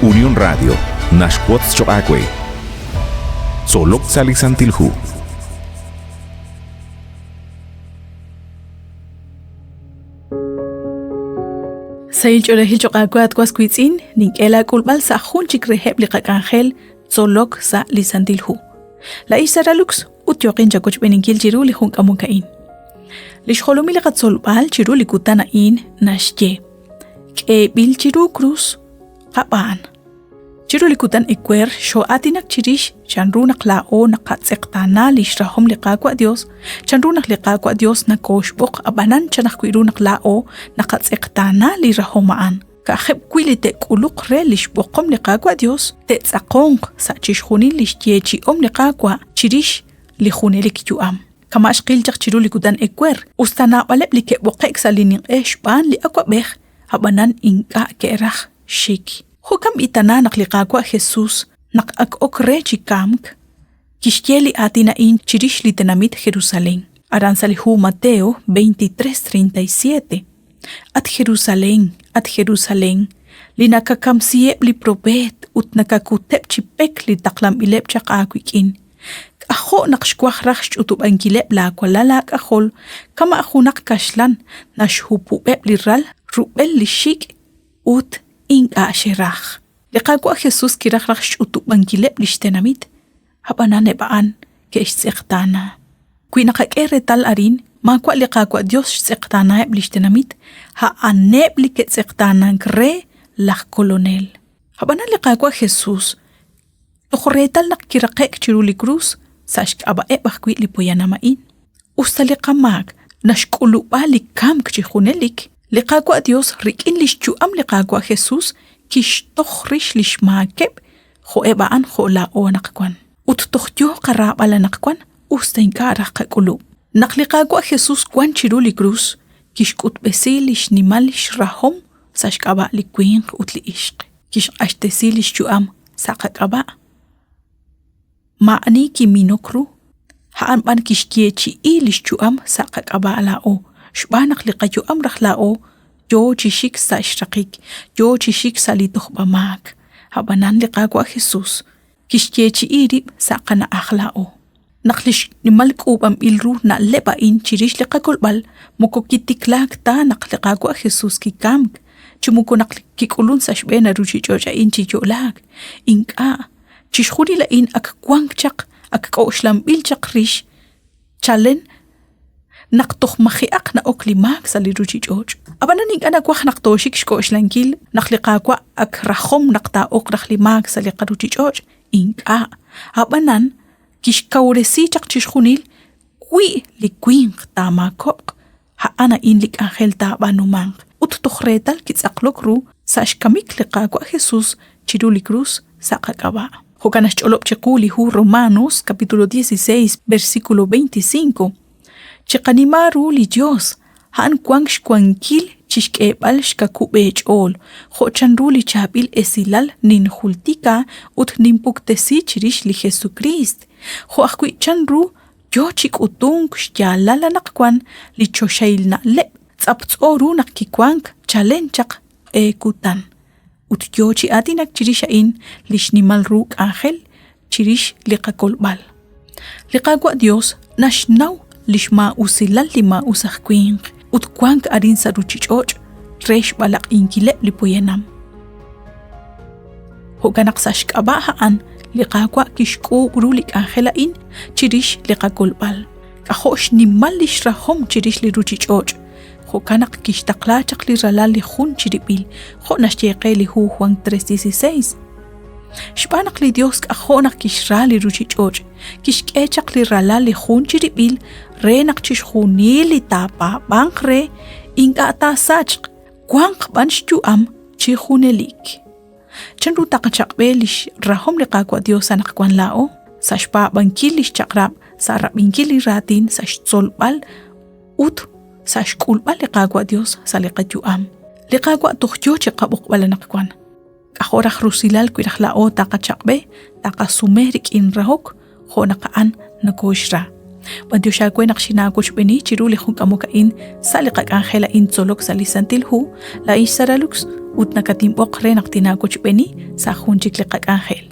Unión Radio, Nashquots Choacue. Solok Salisantilhu. Sail chorehil choqakuat kwaskuitzin, ninkela kulbal sa junchik reheb liqakangel, Solok sa lisantilhu. La isaralux, utyoqin chakoch beninkil chiru li junkamukain. Lishholumi liqat solbal chiru likutana in nashye. Bil chiru cruz, qapan. Chiru likutan ikwer, sho atinak chirish, chanru naklao nakatsektana lishrahom liqakwa Dios, chanru nakliqakwa Dios na koshbok abanan chanakwiru naklao nakatsektana lirahomaan. Kaheb kwilite kuluk re lishbokom liqakwa Dios, te tsaqong sa chishhunin lishyechi om liqakwa chirish lihunelik yuam. Kama ashqilchak chiru likutan ikwer, ustana walep likebokek sa lining eshban li akwa bech, abanan inka kerach shiki. Hukam itana nakliqakwa Jesus nakakok re chikamk, kishkieli atina in chirish litenamit Jerusalén. Aransalihu Mateo 23:37. At Jerusalén, linakakamsiep li probet ut nakakutep chipek li taklam ilep chak akwikin. Aho nakshkwah raksh utub ankilep la kwalalak ahol, kama ahunak kashlan, nashhupupep li ral, rubel li shik, ut inga sherach. Liqakwa Jesus kirach raksh utub ankilep li shtenamit, habanane baan ke ishtsiqtana. Kui nakakere tal arin, makwa liqakwa Dios shtsiqtana eb li shtenamit, ha aneb li ketsiqtana kre lak kolonel. Habanan liqakwa Jesus, tukhretal nakkirakek chiru li cruz, sashk aba ebakwi li poyanamain. Ustaliqamak, nashkuluba li kam kchihunelik, liqakwa Dios rikin lishchuam liqakwa Jesus, kish tokhrish lishmakeb, ho ebaan ho lao nakakwan. Ut tokhyo qarab ala nakakwan, ustainkarach kakulub. Nakliqakwa Jesus kwan chiru li cruz, kish kutbesi lishnimal lishrahom, sashk aba li kwin ut li ishq. Kish ashtesi lishchuam, sakak aba. Maani ki minokru, haan ban kishkiechi lishchuam, sakak aba lao. Shbanak liqayuam rakhlao, yo chishik sa ishraqik, yo chishik sa litukhbamak. Habanan liqakwa Jesus, kishkiechi rib sakana akhlao. Naklish ni malkubam ilru na lebain chirish liqakulbal, mukokitiklak ta nakliqakwa Jesus ki kamk, chumuko naklikikulun sa shbena ruchi chocha in chicholag, inka, chishkhuri la in ak kwangchak, ak kaushlam bilchak rish, chalen, naktoh mahiak na oklimak sa liruchi choch. Abananing anakwak naktoshik shkooshlankil, nakliqakwa ak rahom naktaok naklimak sa liqaruchi choch, inka, abanan, kishkauresi chak chishkhunil, kui likwing tamakok, haana inlik angel tabanumang. Ut tokhretal kitsaklokru, sa shkamik liqakwa Jesus, chiruli cruz, sa kakaba. Hukanash cholop chekuli hu Romanos, capítulo 16, versículo 25. Chekanimaru li Dios, haan kwang shkwankil, chishkebal shkakubech ol, hochanru li chabil esilal nin hultika, ut nimpuktesi chirish li Jesucrist. Ho akwi chanru, yo chik utung shjalala nakwan, li choshail na lep, tsaptsoru nakikwank, chalenchak kutan. Ut yo chi atinak chirishain, lishnimal ruk angel, chirish liqakolbal. Liqagwa Dios, nashnaw, lishma usilal lima usahkwing, ut kwank arin sa ruchichoch, resh balak inkilep lipuyenam. Hoganak sa shkabahaan, liqakwa kishku rulik angelain, chirish liqakolbal. Kahosh nimal lishrahom chirish li ruchichoch, hokanak kishtaklachak li ralal li hun chiribil, ho nashyeqe li hu Juan 3:16. Shpanak li Dios kahonak kishra li ruchichoch, kishkechak li ralal li hun chiribil, renak chishhuni li tapa bankre, inga atasachk, kwang banshtuam chihunelik. Chanru takachakbe lish rahom liqakwa Dios anakwan lao, sa shpa bankil lish chakrab, sa rabinkil li ratin, sa solbal, ut sa shkulbal liqakwa Dios sa liqatyuam. Liqakwa tukhyo chikabuk bala nakwan. Kahorach rusilal kwirach lao takachakbe, takasumerik in rahok, ho nakaan nakoshra. Bandiyo siya kwe nakshinakosh beni chiruli hong kamukain sa liqak angela in Solok sa lisantilhu, la isaralux ut nakatimbok re naktinako chupeni sa hunchik liqak angel.